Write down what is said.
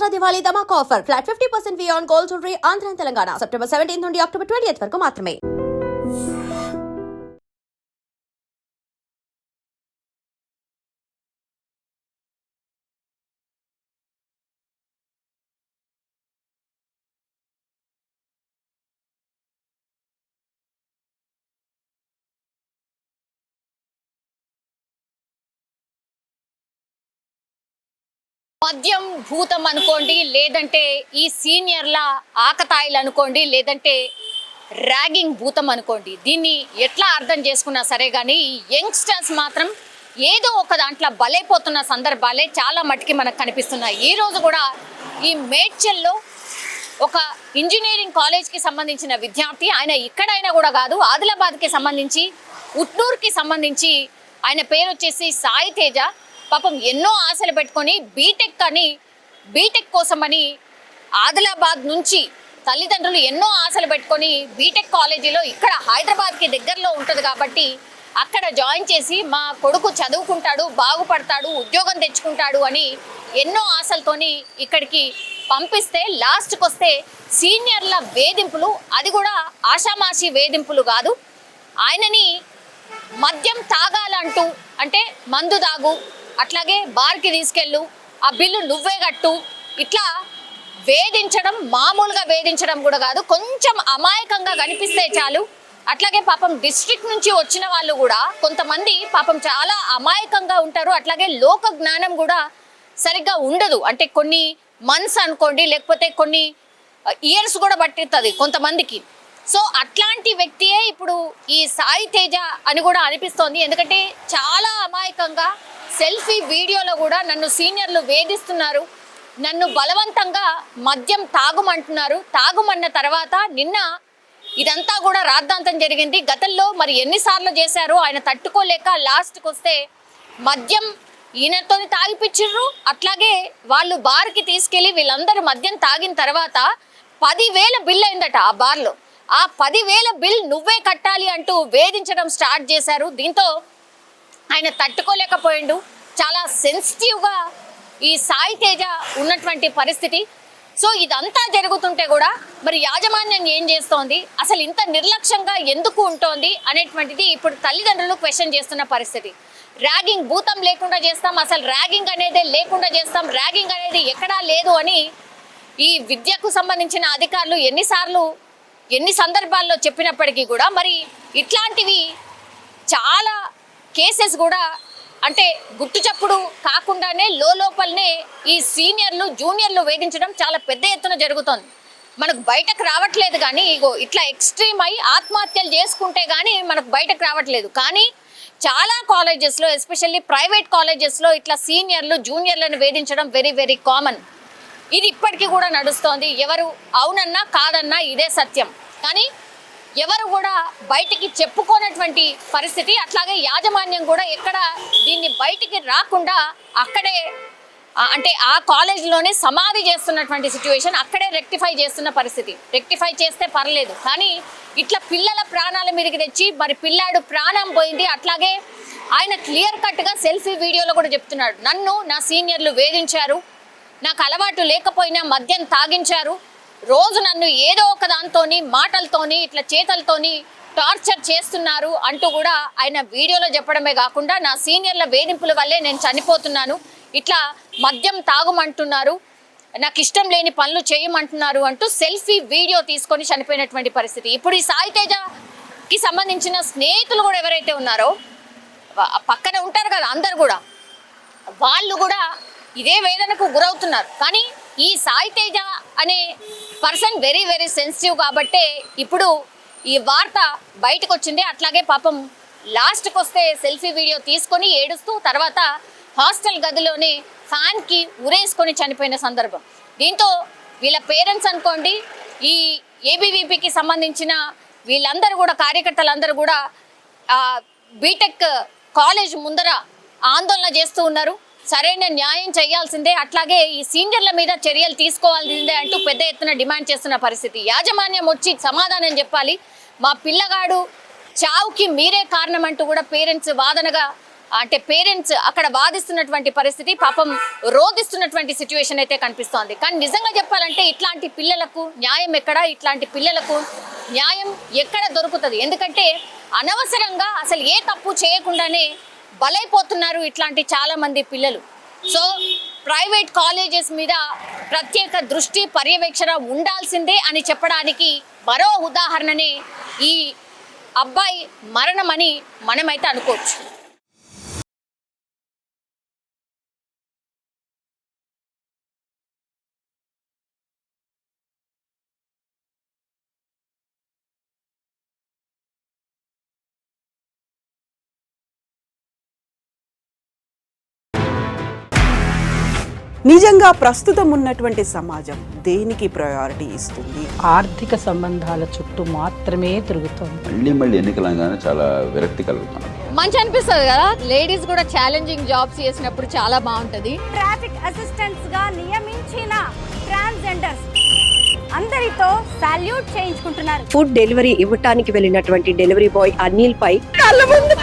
దసరా దివాళీ ధమాకా offer flat 50% V on gold jewellery Andhra Telangana September 17 నుండి October 20 వరకు మాత్రమే. మద్యం భూతం అనుకోండి, లేదంటే ఈ సీనియర్ల ఆకతాయిలు అనుకోండి, లేదంటే ర్యాగింగ్ భూతం అనుకోండి. దీన్ని ఎట్లా అర్థం చేసుకున్నా సరే కానీ ఈ యంగ్స్టర్స్ మాత్రం ఏదో ఒక దాంట్లో బలైపోతున్న సందర్భాలే చాలా మటుకి మనకు కనిపిస్తున్నాయి. ఈరోజు కూడా ఈ మేడ్చల్లో ఒక ఇంజనీరింగ్ కాలేజ్కి సంబంధించిన విద్యార్థి, ఆయన ఇక్కడైనా కూడా కాదు, ఆదిలాబాద్కి సంబంధించి ఉట్నూరుకి సంబంధించి, ఆయన పేరు వచ్చేసి సాయి తేజ. పాపం ఎన్నో ఆశలు పెట్టుకొని బీటెక్ కోసమని ఆదిలాబాద్ నుంచి తల్లిదండ్రులు ఎన్నో ఆశలు పెట్టుకొని బీటెక్ కాలేజీలో ఇక్కడ హైదరాబాద్కి దగ్గరలో ఉంటుంది కాబట్టి అక్కడ జాయిన్ చేసి మా కొడుకు చదువుకుంటాడు, బాగుపడతాడు, ఉద్యోగం తెచ్చుకుంటాడు అని ఎన్నో ఆశలతోని ఇక్కడికి పంపిస్తే లాస్ట్కి వస్తే సీనియర్ల వేధింపులు, అది కూడా ఆషామాషి వేధింపులు కాదు, ఆయనని మద్యం తాగాలంటూ, అంటే మందు తాగు, అట్లాగే బార్కి తీసుకెళ్ళు, ఆ బిల్లు నువ్వే కట్టు, ఇట్లా వేధించడం, మామూలుగా వేధించడం కూడా కాదు, కొంచెం అమాయకంగా కనిపిస్తే చాలు. అట్లాగే పాపం డిస్ట్రిక్ట్ నుంచి వచ్చిన వాళ్ళు కూడా కొంతమంది పాపం చాలా అమాయకంగా ఉంటారు. అట్లాగే లోక జ్ఞానం కూడా సరిగ్గా ఉండదు. అంటే కొన్ని మంత్స్ అనుకోండి, లేకపోతే కొన్ని ఇయర్స్ కూడా పట్టిస్తుంది కొంతమందికి. సో అట్లాంటి వ్యక్తియే ఇప్పుడు ఈ సాయి తేజ అని కూడా అనిపిస్తోంది. ఎందుకంటే చాలా అమాయకంగా సెల్ఫీ వీడియోలో కూడా నన్ను సీనియర్లు వేధిస్తున్నారు, నన్ను బలవంతంగా మద్యం తాగుమంటున్నారు, తాగుమన్న తర్వాత నిన్న ఇదంతా కూడా రాద్ధాంతం జరిగింది. గతంలో మరి ఎన్నిసార్లు చేశారో ఆయన తట్టుకోలేక లాస్ట్కి వస్తే మద్యం ఈయనతో తాగిపిచ్చిర్రు. అట్లాగే వాళ్ళు బార్కి తీసుకెళ్ళి వీళ్ళందరూ మద్యం తాగిన తర్వాత 10,000 బిల్ అయిందట ఆ బార్లో. ఆ 10,000 బిల్ నువ్వే కట్టాలి అంటూ వేధించడం స్టార్ట్ చేశారు. దీంతో ఆయన తట్టుకోలేకపోయిండు. చాలా సెన్సిటివ్గా ఈ సాయి తేజ ఉన్నటువంటి పరిస్థితి. సో ఇదంతా జరుగుతుంటే కూడా మరి యాజమాన్యం ఏం చేస్తోంది, అసలు ఇంత నిర్లక్ష్యంగా ఎందుకు ఉంటోంది అనేటువంటిది ఇప్పుడు తల్లిదండ్రులు క్వశ్చన్ చేస్తున్న పరిస్థితి. ర్యాగింగ్ భూతం లేకుండా చేస్తాం, అసలు ర్యాగింగ్ అనేదే లేకుండా చేస్తాం, ర్యాగింగ్ అనేది ఎక్కడా లేదు అని ఈ విద్యకు సంబంధించిన అధికారులు ఎన్ని సందర్భాల్లో చెప్పినప్పటికీ కూడా మరి ఇట్లాంటివి చాలా కేసెస్ కూడా అంటే గుట్టు చప్పుడు కాకుండానే లోపలనే ఈ సీనియర్లు జూనియర్లు వేధించడం చాలా పెద్ద ఎత్తున జరుగుతోంది. మనకు బయటకు రావట్లేదు కానీ ఇగో ఇట్లా ఎక్స్ట్రీమ్ అయ్యి ఆత్మహత్యలు చేసుకుంటే కానీ మనకు బయటకు రావట్లేదు. కానీ చాలా కాలేజెస్లో, ఎస్పెషల్లీ ప్రైవేట్ కాలేజెస్లో ఇట్లా సీనియర్లు జూనియర్లను వేధించడం వెరీ వెరీ కామన్. ఇది ఇప్పటికీ కూడా నడుస్తోంది. ఎవరు అవునన్నా కాదన్నా ఇదే సత్యం. కానీ ఎవరు కూడా బయటికి చెప్పుకోనటువంటి పరిస్థితి. అట్లాగే యాజమాన్యం కూడా ఎక్కడ దీన్ని బయటికి రాకుండా అక్కడే అంటే ఆ కాలేజీలోనే సమాధి చేస్తున్నటువంటి సిచ్యువేషన్, అక్కడే రెక్టిఫై చేస్తున్న పరిస్థితి. రెక్టిఫై చేస్తే పర్లేదు, కానీ ఇట్లా పిల్లల ప్రాణాల మీదకి తెచ్చి మరి పిల్లాడు ప్రాణం పోయింది. అట్లాగే ఆయన క్లియర్ కట్గా సెల్ఫీ వీడియోలో కూడా చెప్తున్నాడు, నన్ను నా సీనియర్లు వేధించారు, నాకు అలవాటు లేకపోయినా మద్యం తాగించారు, రోజు నన్ను ఏదో ఒక దాంతోని మాటలతోని ఇట్లా చేతలతోని టార్చర్ చేస్తున్నారు అంటూ కూడా ఆయన వీడియోలో చెప్పడమే కాకుండా నా సీనియర్ల వేధింపుల వల్లే నేను చనిపోతున్నాను, ఇట్లా మద్యం తాగుమంటున్నారు, నాకు ఇష్టం లేని పనులు చేయమంటున్నారు అంటూ సెల్ఫీ వీడియో తీసుకొని చనిపోయినటువంటి పరిస్థితి. ఇప్పుడు ఈ సాయి తేజకి సంబంధించిన స్నేహితులు కూడా ఎవరైతే ఉన్నారో పక్కన ఉంటారు కదా అందరు కూడా, వాళ్ళు కూడా ఇదే వేదనకు గురవుతున్నారు. కానీ ఈ సాయి తేజ అనే పర్సన్ వెరీ వెరీ సెన్సిటివ్ కాబట్టే ఇప్పుడు ఈ వార్త బయటకు వచ్చింది. అట్లాగే పాపం లాస్ట్కి వస్తే సెల్ఫీ వీడియో తీసుకొని ఏడుస్తూ తర్వాత హాస్టల్ గదిలోనే ఫ్యాన్కి ఉరేసుకొని చనిపోయిన సందర్భం. దీంతో వీళ్ళ పేరెంట్స్ అనుకోండి, ఈ ఏబీవీపీకి సంబంధించిన వీళ్ళందరూ కూడా కార్యకర్తలందరూ కూడా బీటెక్ కాలేజ్ ముందర ఆందోళన చేస్తూ ఉన్నారు. సరైన న్యాయం చేయాల్సిందే, అట్లాగే ఈ సీనియర్ల మీద చర్యలు తీసుకోవాల్సిందే అంటూ పెద్ద ఎత్తున డిమాండ్ చేస్తున్న పరిస్థితి. యాజమాన్యం వచ్చి సమాధానం చెప్పాలి, మా పిల్లగాడు చావుకి మీరే కారణం అంటూ కూడా పేరెంట్స్ వాదనగా అంటే పేరెంట్స్ అక్కడ వాదిస్తున్నటువంటి పరిస్థితి, పాపం రోధిస్తున్నటువంటి సిచ్యువేషన్ అయితే కనిపిస్తోంది. కానీ నిజంగా చెప్పాలంటే ఇట్లాంటి పిల్లలకు న్యాయం ఎక్కడ, ఇట్లాంటి పిల్లలకు న్యాయం ఎక్కడ దొరుకుతుంది? ఎందుకంటే అనవసరంగా అసలు ఏ తప్పు చేయకుండానే బలైపోతున్నారు ఇట్లాంటి చాలా మంది పిల్లలు. సో ప్రైవేట్ కాలేజెస్ మీద ప్రత్యేక దృష్టి పర్యవేక్షణ ఉండాల్సిందే అని చెప్పడానికి మరో ఉదాహరణనే ఈ అబ్బాయి మరణమని మనమైతే అనుకోవచ్చు. నిజంగా ప్రస్తుతం ఉన్నటువంటి సమాజం దేనికి ప్రయారిటీ ఇస్తుంది? ఆర్థిక సంబంధాల చుట్టూ మాత్రమే తిరుగుతోంది. మళ్ళీ ఎన్నికలంగానే చాలా విరక్తి కలుగుతాను. మంచి అనిపిస్తుంది కదా, లేడీస్ కూడా ఛాలెంజింగ్ జాబ్స్ చేసినప్పుడు చాలా బాగుంటది. ట్రాఫిక్ అసిస్టెంట్స్ గా నియమించిన ట్రాన్స్జెండర్స్ అందరితో సాల్యూట్ చేయించుకుంటున్నారు. ఫుడ్ డెలివరీ ఇవ్వటానికి వెళ్ళినటువంటి డెలివరీ బాయ్ అనిల్ పై కళ్ళ ముందు